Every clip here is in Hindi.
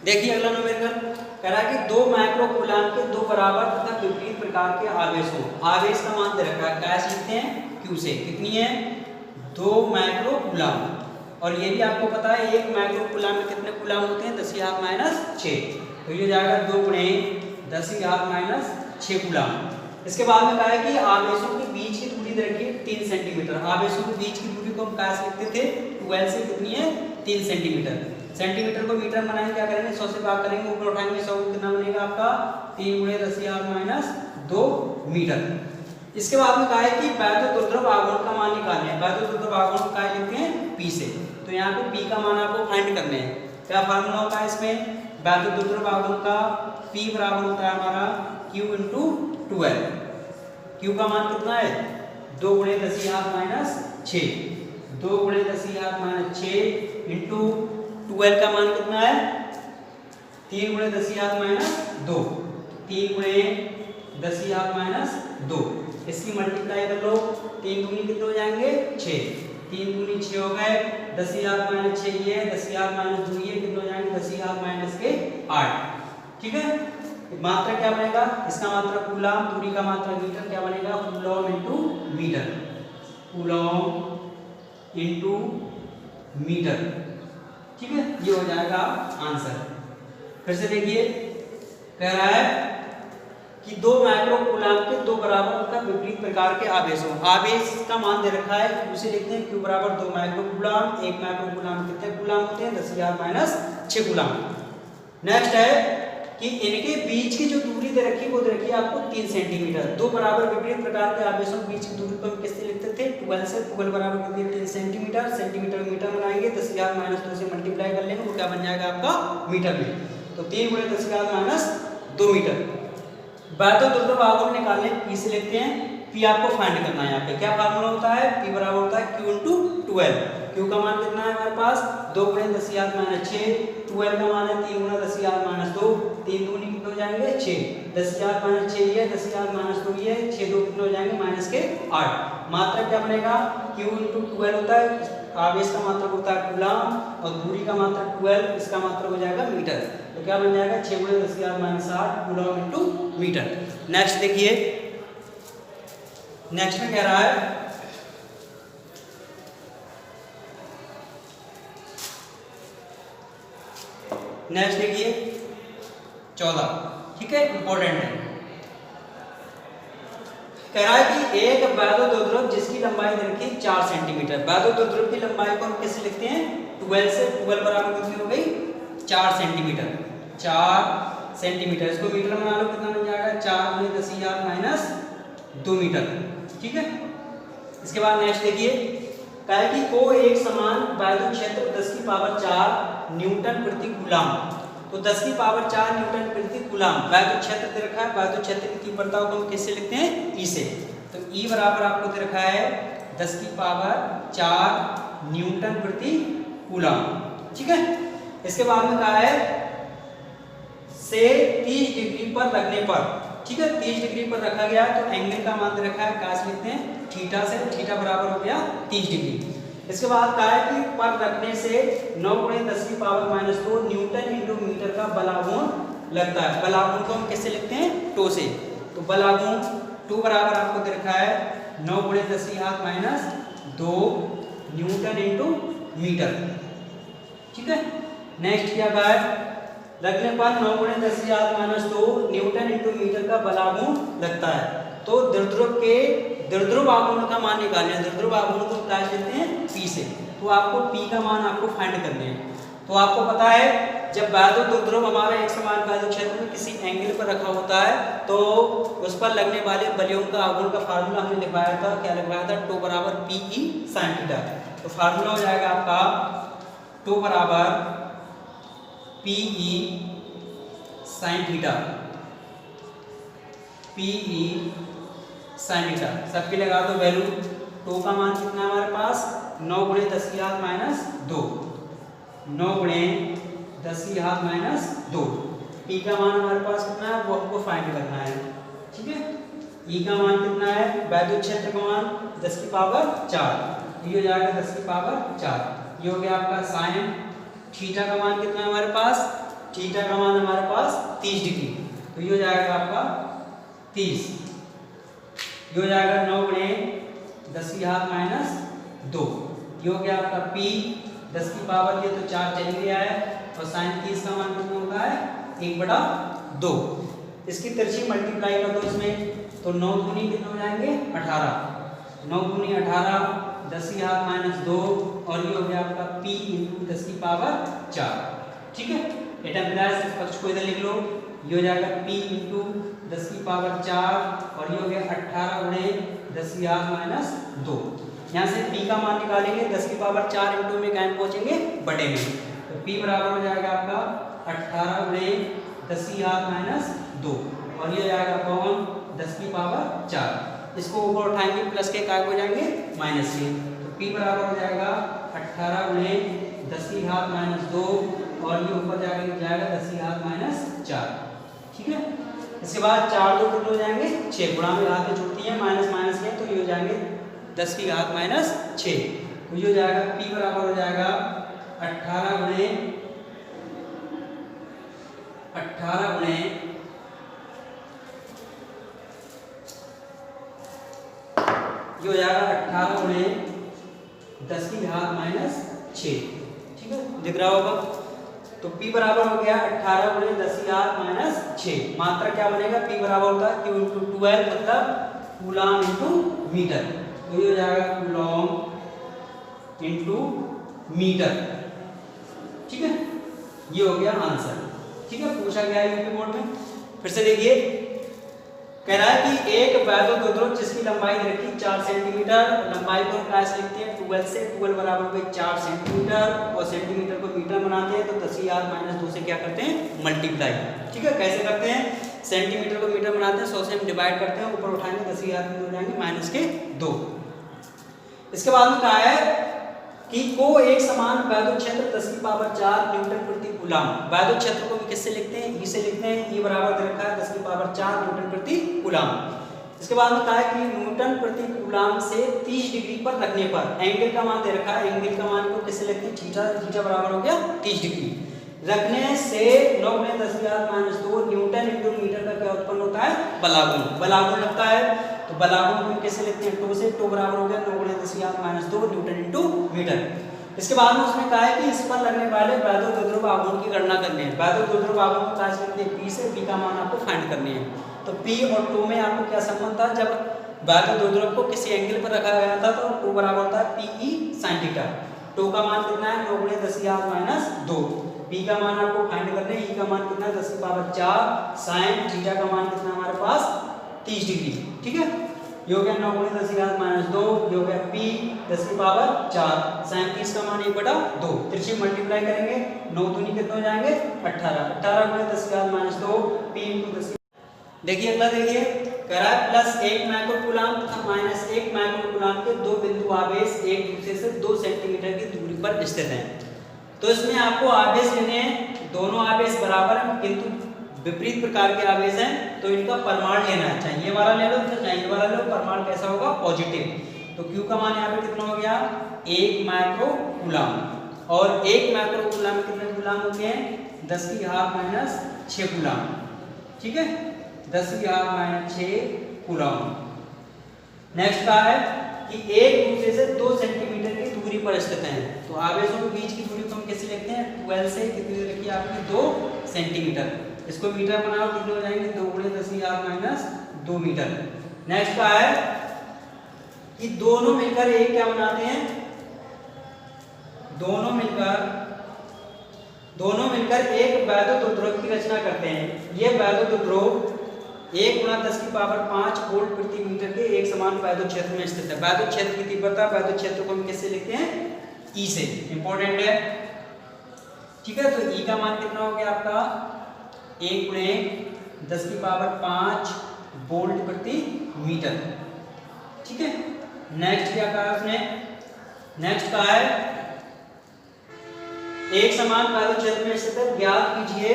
देखिए अगला न्यूमेरिकल कह रहा है कि 2 माइक्रो कूलाम के 2 बराबर तथा विपरीत प्रकार के आवेश हो। आवेश का मान दे रखा है, कैसे लिखते हैं, क्यू से। कितनी है, 2 माइक्रो कूलाम। और ये भी आपको पता है 1 माइक्रो कूलाम में कितने कूलाम होते हैं, 10⁻⁻⁶। तो ये जाएगा 2 × 10⁻⁻⁶ कूलाम। इसके बाद में कहा है कि आवेशों के बीच की दूरी दे रखी है 3 सेंटीमीटर। आवेशों के बीच की दूरी को हम कैसे लिखते थे, 12 से कितनी है, 3 सेंटीमीटर। सेंटीमीटर को मीटर बनाएंगे, क्या करेंगे, 100 से भाग करेंगे, ऊपर उठाएंगे, 100 कितना बनेगा आपका, 3 × 10⁻⁻2 मीटर। इसके बाद में कहा है कि वैद्युत दुर्ध्रुव आघूर्ण का मान निकालना है। वैद्युत दुर्ध्रुव आघूर्ण का लिखते हैं P से। तो यहाँ पे P का मान आपको फाइंड करने हैं। क्या फार्मूला होता है इसमें, वैद्युत दुर्ध्रुव आघूर्ण का P बराबर होता है हमारा Q × 12। Q का मान कितना है, 2 × 10⁻⁻⁶। 2 × 10⁻⁻⁶ इंटू 12 का मान कितना है, 3 × 10⁻⁻2। 3 × 10⁻⁻2। इसकी मल्टीप्लाई कर लो, 3 दूनी कितने हो जाएंगे, 6। 3 दूनी 6 हो गए, 10⁻⁻6 ये, 10⁻⁻2 ये, कितने हो जाएंगे, 10⁻⁻8। ठीक है। मात्रा क्या बनेगा, इसका मात्रा कूलाम, दूरी का मात्रा मीटर, क्या बनेगा, coulomb into metre. Coulomb into metre. ठीक है, ये हो जाएगा आंसर। फिर से देखिए, कह रहा है कि 2 माइक्रो कूलाम के 2 बराबर तथा विपरीत प्रकार के आवेश हो। आवेश का मान दे रखा है, उसे लिखते हैं Q बराबर 2 माइक्रो कूलाम। 1 माइक्रो कूलाम कितने कूलाम होते हैं, 10⁻⁻⁶ कूलाम। नेक्स्ट है कि इनके बीच की जो दूरी दे रखी है वो दे रखी है आपको 3 सेंटीमीटर। 2 बराबर विपरीत प्रकार के आवेशों के बीच की दूरी को हम किससे लिखते थे, 12 से। 12 बराबर कितनी है, 3 सेंटीमीटर। सेंटीमीटर में मीटर बनाएंगे, 10⁻⁻2 से मल्टीप्लाई कर लेंगे, वो क्या बन जाएगा आपका मीटर में। तो 3 × 10⁻⁻2 मीटर। वैद्युत दुर्ध्रुव आघूर्ण निकालने P से लिखते हैं। P आपको फाइंड करना है। यहाँ पे क्या फार्मूला होता है, P बराबर होता है Q × 12। Q का मान कितना है हमारे पास, 2 × 10⁻⁶। 12 का मान है 3 × 10⁻2। 3 दूनी कितने हो जाएंगे, 6। 10⁻⁻6 ये, 10⁻⁻2 ये, 6 2 कितने हो जाएंगे, -8। मात्रा क्या बनेगा, Q × 12 होता है, आवेश का मात्रक होता है कूलाम, और दूरी का मात्रक 12, इसका मात्रक हो जाएगा मीटर। तो क्या बन जाएगा, 6 × 10⁻⁸ कूलॉम इंटू मीटर। नेक्स्ट देखिए, नेक्स्ट में कह रहा है नेक्स्ट देखिए 14। ठीक है, इंपॉर्टेंट है। कह रहा है कि एक वैद्युत दुर्ध्रुव जिसकी लंबाई दे रखी 4 सेंटीमीटर। वैद्युत दुर्ध्रुव की लंबाई को हम कैसे लिखते हैं, 12 से। 12 बराबर कितनी हो गई, 4 सेंटीमीटर। 4 सेंटीमीटर, इसको मीटर बना लो, कितना बन जाएगा, 4 × 10⁻⁻2 मीटर। ठीक है। इसके बाद नेक्स्ट देखिए, कहा है कि को एक समान वैद्युत क्षेत्र 10⁻4 न्यूटन प्रति कूलाम। तो 10⁻4 न्यूटन प्रति कूलाम वैद्युत क्षेत्र दे रखा है। वैद्युत क्षेत्र की तीव्रता को हम किससे लिखते हैं, E से। तो E बराबर आपको दे रखा है 10⁻4 न्यूटन प्रति कूलाम। ठीक है। इसके बाद में कहा है से 30 डिग्री पर रखने पर। ठीक है, 30 डिग्री पर रखा गया तो एंगल का मान दे रखा है, कैसे लिखते हैं, थीटा से। थीटा बराबर हो गया 30 डिग्री। इसके बाद कहा है कि पर रखने से 9 × 10⁻⁻2 न्यूटन इंटू मीटर का बलाघूर्ण लगता है। बलाघूर्ण को हम कैसे लिखते हैं, टो से। तो बलाघूर्ण टो बराबर आपको दे रखा है 9 × 10⁻2 न्यूटन इंटू मीटर। ठीक है। नेक्स्ट क्या कहा है, रखने पर 9 × 10⁻2 न्यूटन इंटू मीटर का बलाघूर्ण लगता है। तो द्रव्यद्रुव आघूर्ण का मान निकालना है। द्रव्यद्रुव आघूर्ण को क्या लेते हैं, P से। तो आपको P का मान आपको फाइंड करने हैं। तो आपको पता है जब वैद्युत द्रव्यद्रुव हमारा एक समान वैद्युत क्षेत्र में किसी एंगल पर रखा होता है तो उस पर लगने वाले बलों का आघूर्ण का फार्मूला हमने लिखवाया था। क्या लिखवाया था, टो बराबर PE sin थीटा। तो फार्मूला हो जाएगा आपका टो बराबर PE sin theta. PE sin theta सबकी लगा दो वैल्यू। टो का मान कितना है हमारे पास, 9 × 10⁻2। 9 × 10⁻2। P का मान हमारे पास कितना है वो हमको फाइंड करना है। ठीक है। E का मान कितना है, वैद्युत क्षेत्र का मान 10⁴। ये हो जाएगा 10⁴। ये हो गया आपका साइन थीटा का मान कितना है हमारे पास थीटा का मान हमारे पास 30 डिग्री, तो ये हो जाएगा आपका 30, ये हो जाएगा 9 गुणे 10 की घात माइनस 2, ये हो गया आपका P 10 की पावर, ये तो 4 चल गया है, और साइन 30 का मान कितना होता है 1/2। इसकी तिरछी मल्टीप्लाई कर दो इसमें, तो 9 दूनी कितने हो जाएंगे 18, 9 दूनी 18, 10 की घात माइनस 2, और ये हो गया आपका P × 10 की पावर 4। ठीक है, एटम विलास इस पक्ष को इधर लिख लो, ये हो जाएगा P × 10 की पावर 4, और ये हो गया 18 गुणे 10 की घात माइनस 2। यहाँ से P का मान निकालेंगे, 10 की पावर 4 इंटू में कहाँ पहुँचेंगे बड़े में, तो P बराबर हो जाएगा आपका 18 गुणे 10 की घात माइनस 2, और ये हो जाएगा कौन 10 की पावर 4। इसको ऊपर उठाएंगे प्लस के काय हो जाएंगे माइनस के, तो P बराबर हो जाएगा 18 गुणे 10 की घात माइनस 2, और ये ऊपर जाएगा 10 की घात माइनस 4। ठीक है, इसके बाद 4 2 टोटल हो जाएंगे 6, गुणा में घातें जुड़ती हैं, माइनस माइनस के, तो ये हो जाएंगे 10 की घात माइनस 6, तो ये हो जाएगा P बराबर हो जाएगा 18 गुणे ये हो जाएगा 18 गुणे 10 की घात माइनस 6। ठीक है, दिख रहा होगा, तो P बराबर हो गया 18 गुणे 10 की घात माइनस 6। मात्रा क्या बनेगा, P बराबर होता है Q × 12, मतलब कूलम × मीटर, तो ये हो जाएगा कूलम × मीटर। ठीक है, ये हो गया आंसर। ठीक है, पूछा गया है यूपी बोर्ड में। फिर से देखिए, कह रहा है कि एक वैद्युत द्रुव जिसकी लंबाई रखी 4 सेंटीमीटर, लंबाई को कैसे लिखते हैं 12 से, 12 बराबर हो 4 सेंटीमीटर, और सेंटीमीटर को मीटर बनाते हैं तो 10 की घात माइनस 2 से क्या करते हैं मल्टीप्लाई। ठीक है, कैसे करते हैं, सेंटीमीटर को मीटर बनाते हैं, 100 से हम डिवाइड करते हैं, ऊपर उठाएंगे 10 की घात में हो जाएंगे माइनस के 2। इसके बाद में कहा है कि को एक समान वैद्युत क्षेत्र 10 की पावर 4 न्यूटन प्रति कूलम, वैद्युत क्षेत्र को भी किससे लिखते हैं, ई से लिखते हैं, ई बराबर दे रखा है 10 की पावर 4 न्यूटन प्रति कूलम। इसके बाद में कहा है कि न्यूटन प्रति कूलम से 30 डिग्री पर रखने पर एंगल का मान दे रखा है, एंगल का मान को किससे लिखते हैं थीटा, थीटा बराबर हो गया 30 डिग्री, रखने से 9 गुणे 10 की घात माइनस 2 न्यूटन × मीटर का क्या उत्पन्न होता है बलागुण, बलागुण लगता है, तो बलागुण को कैसे लिखते हैं टो से, टो बराबर हो गया 9 गुणे 10 की घात माइनस 2 न्यूटन × मीटर। इसके बाद में उसने कहा है कि इस पर लगने वाले वैद्युत द्रुव आघूर्ण की गणना करनी है, वैद्युत द्रुव आघूर्ण को कैसे लिखते हैं P से, P का मान आपको फाइंड करनी है। तो P और टो में आपको क्या संबंध था, जब वैद्युत द्रुव को किसी एंगल पर रखा गया था तो टो बराबर होता है PE sin थीटा, टो का मान कितना है 9 गुणे 10 की घात माइनस 2, P का मान आपको फाइंड करना है, E का मान कितना है 10 की पावर 4, sin थीटा का मान कितना हमारे पास 30 डिग्री। ठीक है, ये हो गया 9 गुणे 10 की घात माइनस 2, ये हो गया P 10 की पावर 4, sin 30 का मान 1/2, तिरछी मल्टीप्लाई करेंगे, 9 दूनी कितने हो जाएंगे 18, 18 गुणे 10 की घात माइनस 2 P × 10। देखिए अगला देखिए, कह रहा है +1 माइक्रोकूलम तथा -1 माइक्रोकूलम के दो बिंदु आवेश एक दूसरे से 2 सेंटीमीटर की दूरी पर स्थित हैं। तो इसमें आपको आवेश लेने हैं, दोनों आवेश बराबर हैं किंतु विपरीत प्रकार के आवेश हैं, तो इनका परमाणु लेना है, चाहे ये वाला ले लो चाहे ये वाला ले लो, परमाणु कैसा होगा पॉजिटिव। तो Q का मान यहाँ पे कितना हो गया 1 माइक्रोकूलम, और 1 माइक्रोकूलम में कितने कूलम होते हैं 10 की घात माइनस 6 कूलम। ठीक है, 10 की घात माइनस 6 कूलम। नेक्स्ट का है कि एक दूसरे से 2 सेंटीमीटर की दूरी पर स्थित हैं, तो आवेशों के बीच की दूरी को हम कैसे लिखते हैं 12 से कितनी रखी आपकी 2 सेंटीमीटर, इसको मीटर बनाओ कितने हो जाएंगे 2 गुणे 10 की घात माइनस 2 मीटर। नेक्स्ट का है कि दोनों मिलकर एक क्या बनाते हैं, दोनों मिलकर एक वैद्युत ध्रुव की रचना करते हैं। ये वैद्युत ध्रुव 1 × 10 की पावर 5 वोल्ट प्रति मीटर के एक समान वैद्युत क्षेत्र में स्थित है। वैद्युत क्षेत्र की तीव्रता वैद्युत क्षेत्र को हम किससे लिखते हैं E से, इंपॉर्टेंट है। ठीक है, तो E का मान कितना हो गया आपका 1 × 10 की पावर 5 वोल्ट प्रति मीटर। ठीक है, नेक्स्ट क्या कहा उसने, नेक्स्ट कहा है एक समान वैद्युत क्षेत्र में स्थित है, ज्ञात कीजिए।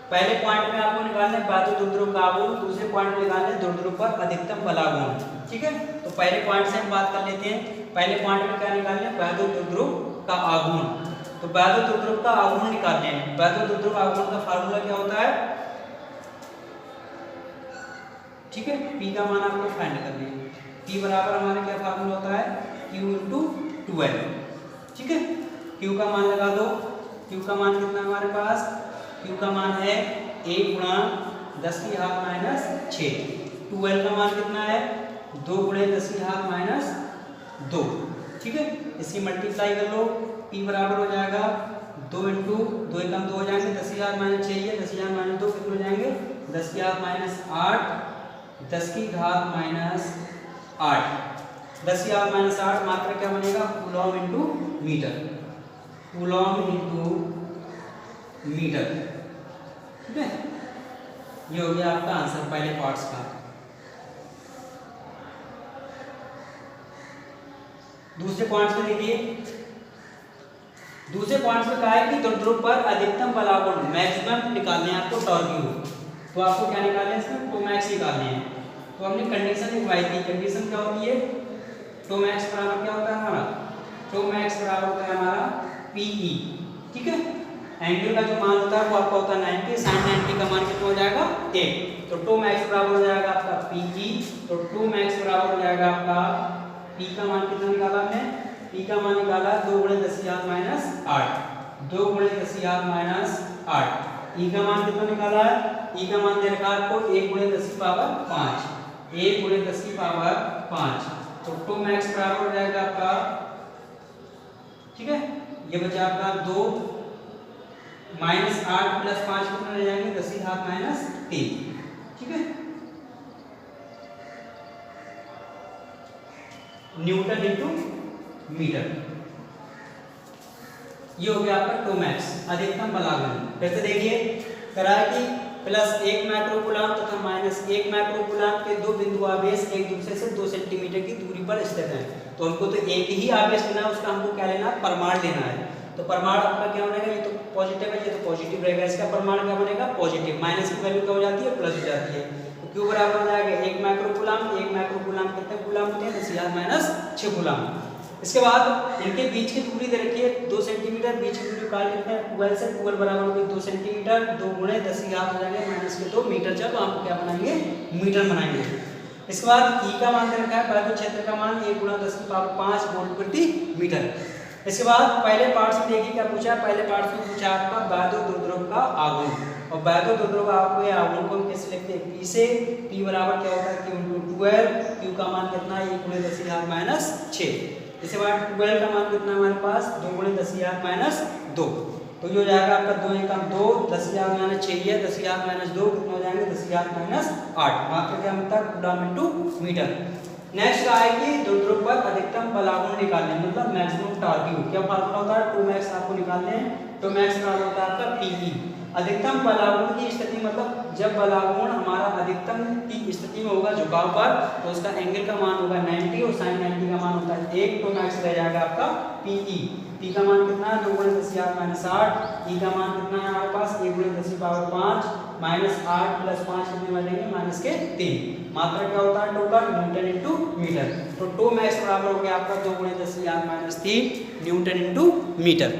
पहले पॉइंट में आपको निकालना है वैद्युत ध्रुव का आघूर्ण, दूसरे पॉइंट में निकालना है ध्रुव पर अधिकतम बलाघूर्ण। ठीक है, तो पहले पॉइंट से हम बात कर लेते हैं। पहले पॉइंट में क्या निकालना है वैद्युत ध्रुव का आघूर्ण, तो वैद्युत द्रुव का आघूर्ण निकालने हैं। वैद्युत द्रुव आघूर्ण का फार्मूला क्या होता है, ठीक है, P का मान आपको फाइंड करना है। P बराबर हमारे क्या फार्मूला होता है, Q × 12, ठीक है। Q का मान लगा दो। Q का मान कितना हमारे पास, Q का मान है 1 × 10⁻⁻6। 12 का मान कितना है, 2 × 10⁻⁻2, ठीक है। इसकी मल्टीप्लाई कर लो, P बराबर हो जाएगा 2 × 2 एकम 2 हो जाएंगे, 10⁻⁻6 है, 10⁻⁻2 कितने हो जाएंगे, 10⁻⁻8, 10⁻⁻8, 10⁻⁻8 मात्रा क्या बनेगा, coulomb into metre, coulomb into metre, ठीक है। ये हो गया आपका आंसर पहले पार्ट्स का। दूसरे पॉइंट्स में देखिए, दूसरे पॉइंट्स में कहा है कि द्रुव पर अधिकतम बलागुण मैक्सिमम निकालने हैं आपको टॉर्क्यू, तो आपको क्या निकालना है, इसमें टोमैक्स निकालने हैं। तो हमने कंडीशन लिखवाई थी। कंडीशन क्या होती है, टोमैक्स बराबर क्या होता है हमारा, टोमैक्स बराबर होता है हमारा PE, ठीक है। एंगल का जो मान होता है वो आपका होता है 90, sin 90 का मान कितना हो जाएगा 1, तो टोमैक्स बराबर हो जाएगा आपका PE। तो टोमैक्स बराबर हो जाएगा आपका, P का मान कितना निकाला हमने, P का मान निकाला 2 × 10⁻⁸, 2 × 10⁻⁸। E का मान कितना निकाला है, E का मान दे रखा है आपको 1 × 10⁵, 1 × 10⁵। तो टोमैक्स बराबर हो जाएगा आपका, ठीक है, ये बचा आपका 2 - 8 + 5 कितना रह जाएंगे, 10⁻⁻3, ठीक है। न्यूटन इंटू मीटर, ये हो गया आपका टोमैक्स, अधिकतम बलागुण। फिर से देखिए, करा कि +1 माइक्रोकूलम तथा -1 माइक्रोकूलम के दो बिंदु आवेश एक दूसरे से 2 सेंटीमीटर की दूरी पर स्थित हैं। तो हमको तो एक ही आवेश लेना है, उसका हमको क्या लेना है, परमाण लेना है। तो परमाण आपका क्या बनेगा, ये तो पॉजिटिव है, ये तो पॉजिटिव रहेगा, इसका परमाण क्या बनेगा, पॉजिटिव। माइनस की वैल्यू क्या हो जाती है, प्लस हो जाती है। तो Q बराबर हो जाएगा 1 माइक्रोकूलम, 1 माइक्रोकूलम कितने कूलम होते हैं, 10⁻⁻6 कूलम। इसके बाद इनके बीच की दूरी दे रखी है 2 सेंटीमीटर, बीच की दूरी काट लेते हैं 12 से, 12 बराबर होगी 2 सेंटीमीटर, 2 × 10⁻⁻ हो जाएंगे -2 मीटर, जब हम क्या बनाएंगे, मीटर बनाएंगे। इसके बाद E का मान दे रखा है, वैद्युत क्षेत्र का मान 1 × 10⁵ वोल्ट प्रति मीटर। इसके बाद पहले पार्ट्स में देखिए क्या पूछा है, पहले पार्ट्स में पूछा आपका वैद्युत द्रुव का आघूर्ण, और वैद्युत द्रुव आपको ये आघूर्ण को हम कैसे लिखते हैं, P से। P बराबर क्या होता है, Q × 12, Q का मान कितना है, 1 × 10⁻⁻6। इसके बाद 12 का मान कितना हमारे पास, 2 × 10⁻⁻2, तो ये हो जाएगा आपका 2 × 2 10⁻⁻6 है, 10⁻⁻2 कितना हो जाएंगे, 10⁻⁸। मात्रा क्या मिलता है, कूलम इंटू मीटर। नेक्स्ट है कि द्रुव पर अधिकतम बलागुण निकालने, मतलब मैक्सिमम टॉर्क्यू। क्या फार्मूला होता है, टोमैक्स आपको निकालने हैं। टोमैक्स बराबर होता है आपका PE। अधिकतम बलागुण की स्थिति, मतलब जब बलागुण हमारा अधिकतम की स्थिति में होगा झुकाव पर, तो उसका एंगल का मान होगा 90 और sin 90 का मान होता है 1। टोमैक्स रह जाएगा आपका PE। P का मान कितना है, 2 × 10⁻⁸। E का मान कितना है हमारे पास, 1 × 10⁵ -8 + 5 कितने बनेंगे, -3। मात्रा क्या होता है टोटल, न्यूटन इंटू मीटर। तो टोमैक्स बराबर हो गया आपका 2 × 10⁻³ न्यूटन इंटू मीटर।